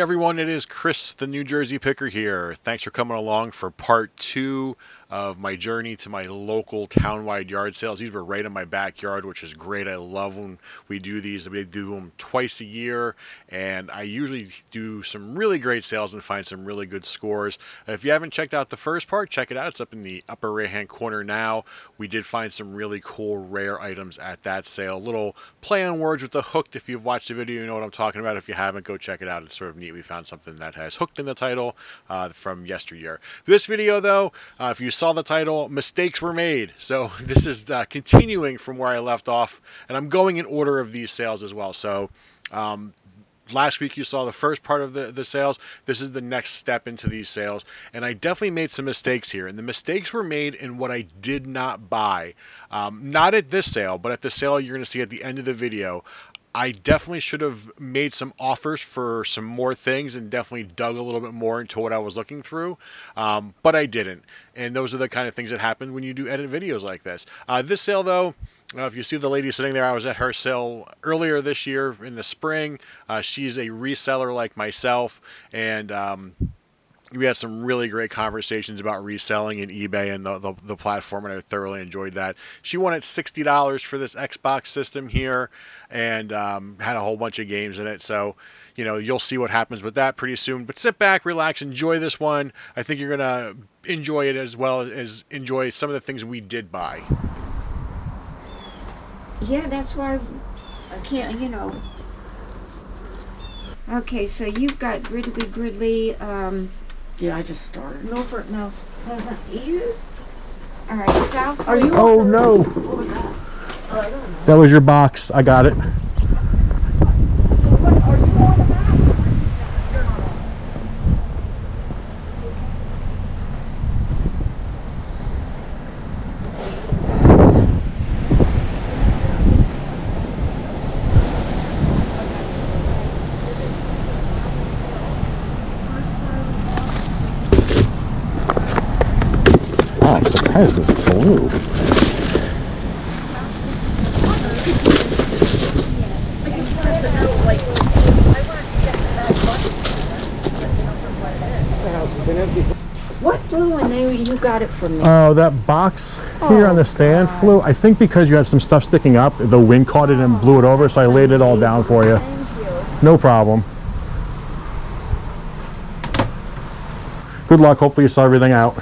everyone, it is Chris, the New Jersey Picker here. Thanks for coming along for part 2 of my journey to my local town-wide yard sales. These were right in my backyard, which is great. I love when we do these. We do them twice a year, and I usually do some really great sales and find some really good scores. If you haven't checked out the first part, check it out. It's up in the upper right-hand corner now. We did find some really cool rare items at that sale. Little play on words with the hooked. If you've watched the video, you know what I'm talking about. If you haven't, go check it out. It's sort of neat. We found something that has hooked in the title from yesteryear. This video, though, if you saw the title, mistakes were made. So this is continuing from where I left off, and I'm going in order of these sales as well. So last week you saw the first part of the sales. This is the next step into these sales, and I definitely made some mistakes here, and the mistakes were made in what I did not buy. Not at this sale, but at the sale you're going to see at the end of the video. I definitely should have made some offers for some more things and definitely dug a little bit more into what I was looking through, but I didn't. And those are the kind of things that happen when you do edit videos like this. This sale, though, if you see the lady sitting there, I was at her sale earlier this year in the spring. She's a reseller like myself, and we had some really great conversations about reselling and eBay and the platform, and I thoroughly enjoyed that. She wanted $60 for this Xbox system here, and had a whole bunch of games in it. So, you know, you'll see what happens with that pretty soon. But sit back, relax, enjoy this one. I think you're going to enjoy it as well as enjoy some of the things we did buy. Yeah, that's why I can't, you know. Okay, so you've got Gridley, yeah, I just started. Milford, Mouse Pleasant. All right, South. Are you? Oh no! What was that? Oh, I don't know. That was your box. I got it. What, are you on the map? You're not on. I'm surprised this blue. I just wanted to know, like, I wanted to get to that button, What flew when you got it from me? Oh, that box here on the stand flew. I think because you had some stuff sticking up, the wind caught it and blew it over, so I laid it all down for you. Thank you. No problem. Good luck. Hopefully you saw everything out.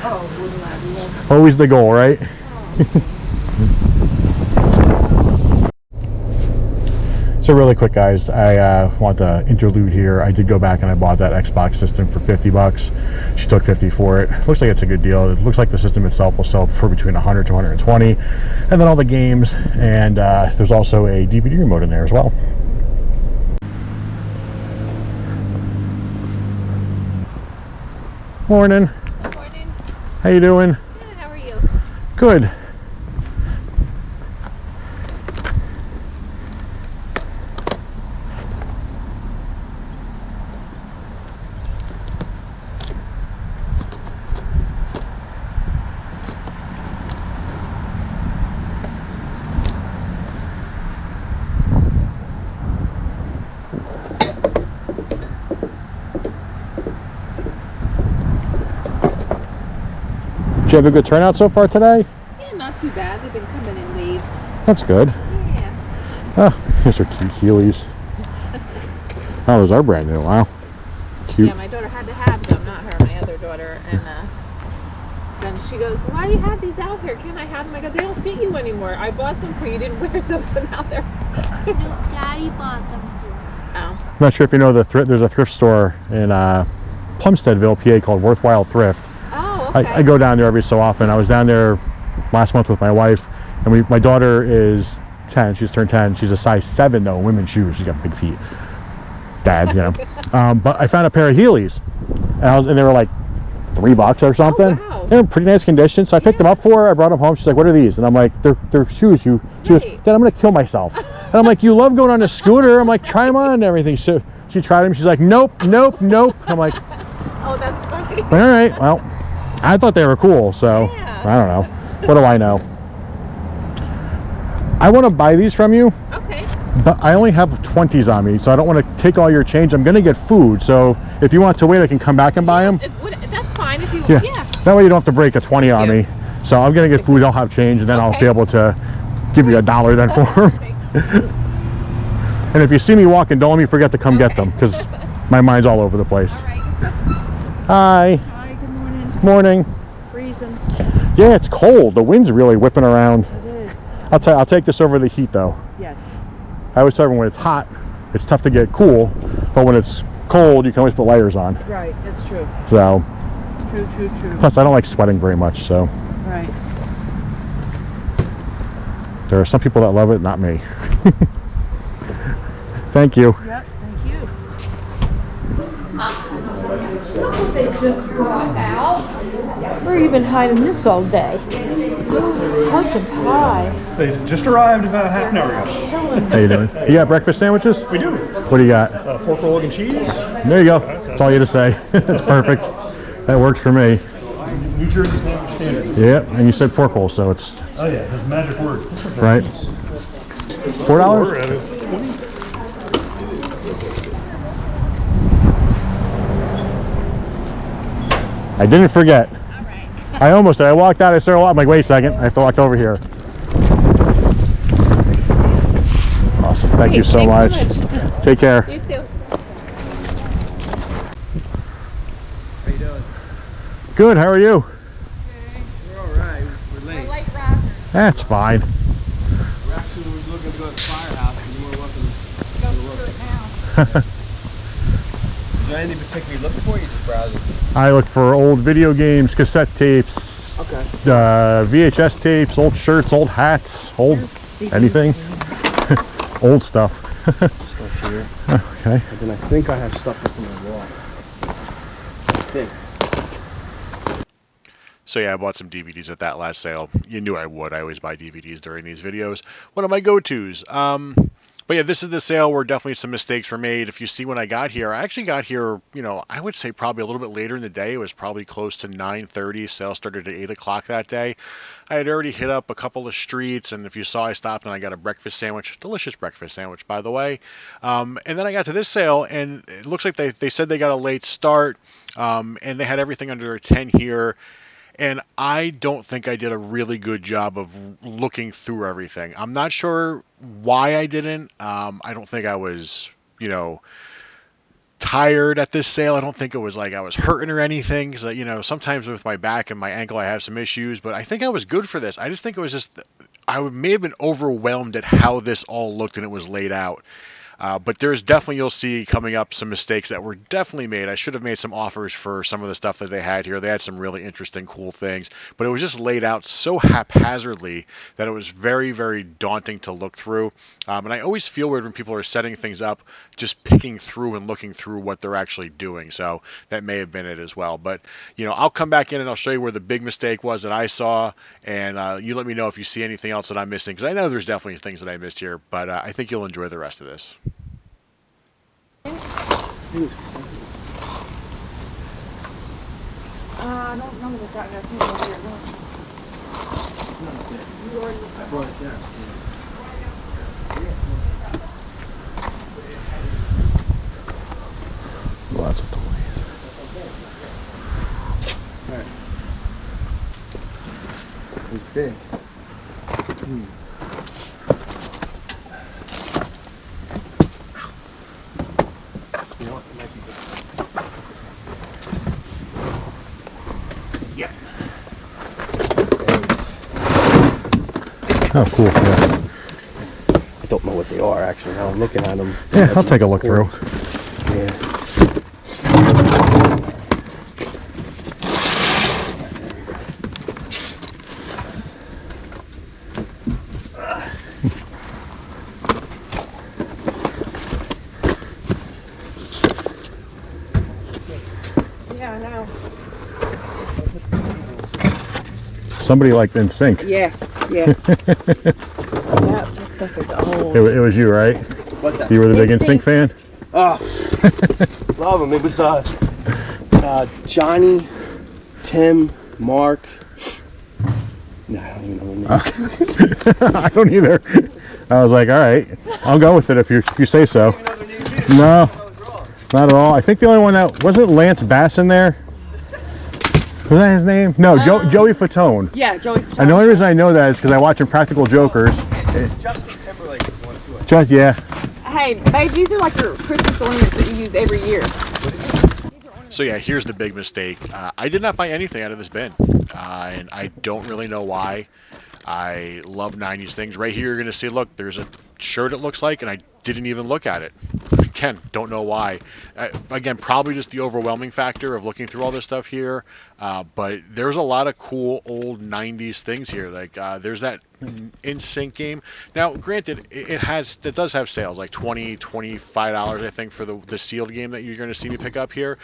Oh, wouldn't I love Always the goal, right? So really quick, guys, I want to interlude here. I did go back and I bought that Xbox system for 50 bucks. She took 50 for it. Looks like it's a good deal. It looks like the system itself will sell for between 100 to 120. And then all the games, and there's also a DVD remote in there as well. Morning. Good morning. How you doing? Good, how are you? Good. Did you have a good turnout so far today? Yeah, not too bad. They've been coming in waves. That's good. Yeah. Oh, these are cute Heelys. Oh, those are brand new. Wow. Cute. Yeah, my daughter had to have them, not her, my other daughter. And then she goes, why do you have these out here? Can't I have them? I go, they don't fit you anymore. I bought them for you. You didn't wear them, so now they're... No, Daddy bought them for me. Oh. I'm not sure if you know there's a thrift store in Plumsteadville, PA called Worthwhile Thrift. Oh, okay. I go down there every so often. I was down there last month with my wife, and my daughter is 10. She's turned 10. She's a size 7 though in women's shoes. She's got big feet. Dad, you know. But I found a pair of Heelys, and they were like $3 or something. Oh, wow. They're in pretty nice condition. So I picked them up for her. I brought them home. She's like, "What are these?" And I'm like, "They're shoes." She goes, Right. "Dad, I'm gonna kill myself." And I'm like, "You love going on a scooter." I'm like, "Try them on and everything." So she tried them. She's like, "Nope, nope, nope." I'm like, Oh, that's funny. "All right, well." I thought they were cool, so Yeah. I don't know. What do I know? I want to buy these from you. Okay. But I only have 20s on me, so I don't want to take all your change. I'm going to get food, so if you want to wait, I can come back and buy them. That's fine if you. Yeah. Yeah. That way you don't have to break a 20 on me. So I'm going to get food. I'll have change, and then I'll be able to give you $1 then for them. And if you see me walking, don't let me forget to come get them, because my mind's all over the place. All right. Hi. Hi, good morning. Morning. Freezing. Yeah, it's cold. The wind's really whipping around. It is. I'll take this over the heat though. Yes. I always tell everyone when it's hot, it's tough to get cool, but when it's cold, you can always put layers on. Right, that's true. So, True. plus I don't like sweating very much, so Right. there are some people that love it, not me. Thank you. Yep, thank you. They just brought out. Where you been hiding this all day? Pumpkin pie. They just arrived about a half an hour ago. How you doing? You got breakfast sandwiches? We do. What do you got? Pork roll and cheese. There you go. That's all you had to say. That's perfect. That works for me. New Jersey's name is standard. Yeah, and you said pork roll, so it's Oh yeah, that's a magic word. right. $4? At it. I didn't forget. I almost did. I walked out, I started, I'm like, wait a second, I have to walk over here. Awesome, thank you so much. Take care. You too. How you doing? Good, how are you? We're all right. We're late. Light risers. That's fine. We're actually looking to go to the firehouse, but you're more welcome to Go through it now. Is there anything particular you're looking for? Or you just browsing? I looked for old video games, cassette tapes, Okay. VHS tapes, old shirts, old hats, old anything. Old stuff. Stuff here. Okay. And then I think I have stuff up on my wall. I think. So yeah, I bought some DVDs at that last sale. You knew I would. I always buy DVDs during these videos. One of my go-tos. But yeah, this is the sale where definitely some mistakes were made. If you see when I got here, I actually got here, you know, I would say probably a little bit later in the day. It was probably close to 9:30. Sale started at 8 o'clock that day. I had already hit up a couple of streets, and if you saw, I stopped and I got a breakfast sandwich. Delicious breakfast sandwich, by the way. And then I got to this sale, and it looks like they said they got a late start, and they had everything under a 10 here. And I don't think I did a really good job of looking through everything. I'm not sure why I didn't. I don't think I was, you know, tired at this sale. I don't think it was like I was hurting or anything. Because, you know, sometimes with my back and my ankle I have some issues. But I think I was good for this. I just think it was just, I may have been overwhelmed at how this all looked and it was laid out. But there's definitely, you'll see coming up, some mistakes that were definitely made. I should have made some offers for some of the stuff that they had here. They had some really interesting, cool things, but it was just laid out so haphazardly that it was very, very daunting to look through. And I always feel weird when people are setting things up, just picking through and looking through what they're actually doing. So that may have been it as well. But, you know, I'll come back in and I'll show you where the big mistake was that I saw. And you let me know if you see anything else that I'm missing, because I know there's definitely things that I missed here, but I think you'll enjoy the rest of this. I don't know what that got over here. I brought it down. Lots of toys. Alright. It's big. You know what? It might be good. Yep. Oh, cool. Yeah. I don't know what they are actually. Now I'm looking at them. Yeah, I'll take a look through. Yeah. Yeah, I know. Somebody like in sync. Yes. Yeah, that stuff is old. It was you, right? What's that? You were the big NSYNC. NSYNC fan? Love them. It was Johnny, Tim, Mark. No, I don't even know their names. I don't either. I was like, all right, I'll go with it if you say so. No, not at all. I think the only one that wasn't Lance Bass in there. Was that his name? No, Joey Fatone. Yeah, Joey. And the only reason I know that is because I watch Impractical Jokers. Justin Timberlake is one too. Just, yeah. Hey, babe, these are like your Christmas ornaments that you use every year. So yeah, here's the big mistake. I did not buy anything out of this bin, and I don't really know why. I love 90s things. Right here, you're going to see, look, there's a shirt it looks like, and I didn't even look at it. Again, don't know why. Again, probably just the overwhelming factor of looking through all this stuff here. But there's a lot of cool old 90s things here. Like there's that NSYNC game. Now, granted, it does have sales, like $20, $25, I think, for the sealed game that you're going to see me pick up here.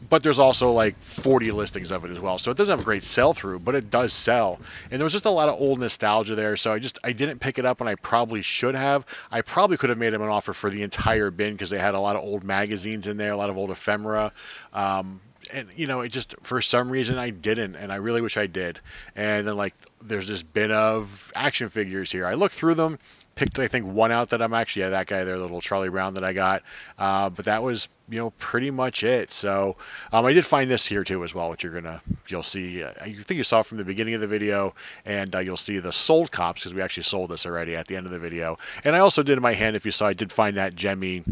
But there's also like 40 listings of it as well. So it doesn't have a great sell-through, but it does sell. And there was just a lot of old nostalgia there. So I didn't pick it up when I probably should have. I probably could have made him an offer for the entire bin because they had a lot of old magazines in there, a lot of old ephemera. And you know, it just, for some reason I didn't, and I really wish I did. And then like there's this bin of action figures here. I looked through them, picked I think one out that I'm actually, yeah, that guy there, little Charlie Brown that I got. But that was, you know, pretty much it. So I did find this here too as well, which you'll see. I think you saw from the beginning of the video, and you'll see the sold comps because we actually sold this already at the end of the video. And I also did in my hand, if you saw, I did find that Jemmy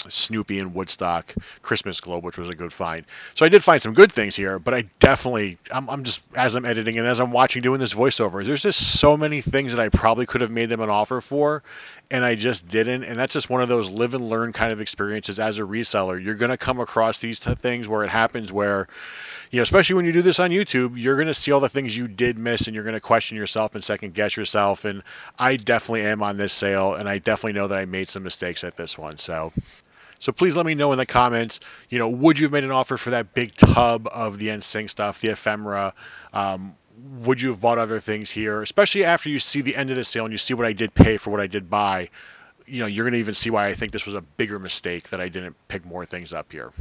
Snoopy and Woodstock Christmas globe, which was a good find. So I did find some good things here, but I definitely, I'm just, as I'm editing and as I'm watching, doing this voiceover, there's just so many things that I probably could have made them an offer for, and I just didn't. And that's just one of those live and learn kind of experiences as a reseller. You're going to come across these things where it happens where, you know, especially when you do this on YouTube, you're going to see all the things you did miss, and you're going to question yourself and second guess yourself. And I definitely am on this sale, and I definitely know that I made some mistakes at this one. So please let me know in the comments, you know, would you have made an offer for that big tub of the NSYNC stuff, the ephemera? Would you have bought other things here? Especially after you see the end of the sale and you see what I did pay for what I did buy. You know, you're going to even see why I think this was a bigger mistake that I didn't pick more things up here.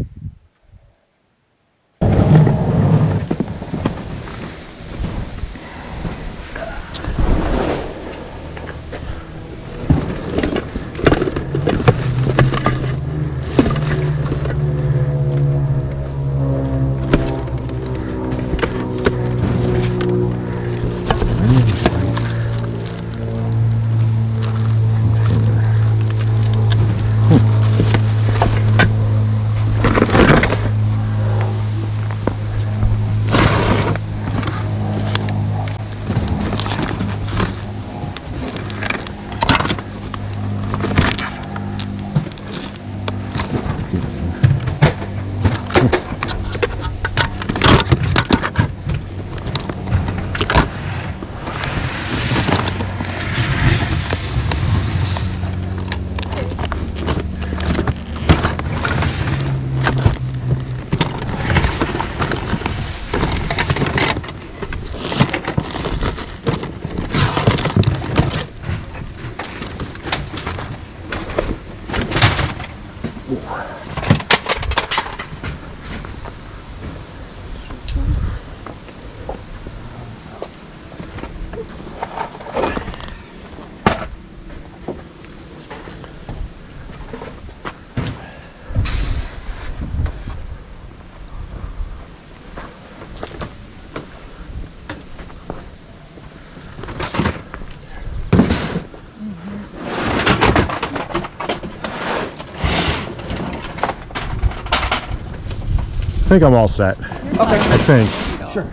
I think I'm all set. Okay. I think. Sure.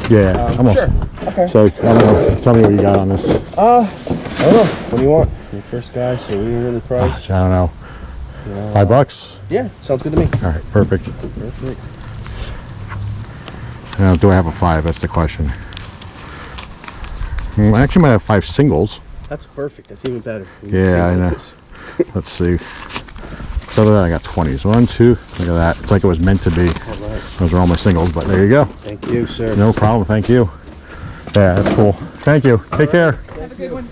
Yeah, I'm all sure. set. Okay. So, I don't know, tell me what you got on this. I don't know. What do you want? You're the first guy, so we really priced. I don't know. $5? Yeah, sounds good to me. All right, perfect. Perfect. Now, do I have a 5? That's the question. I actually might have 5 singles. That's perfect. That's even better. Yeah, I know. Let's see. So then I got 20s. 1, 2. Look at that. It's like it was meant to be. All right. Those are all my singles, but there you go. Thank you, sir. No problem. Thank you. Yeah, that's cool. Thank you. Take care. Have a good one.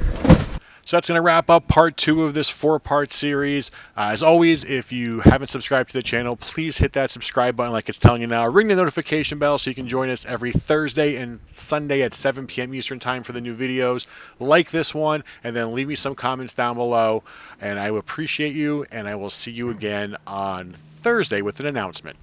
So that's going to wrap up part 2 of this 4-part series. As always, if you haven't subscribed to the channel, please hit that subscribe button like it's telling you now. Ring the notification bell so you can join us every Thursday and Sunday at 7 p.m. Eastern Time for the new videos. Like this one, and then leave me some comments down below. And I will appreciate you, and I will see you again on Thursday with an announcement.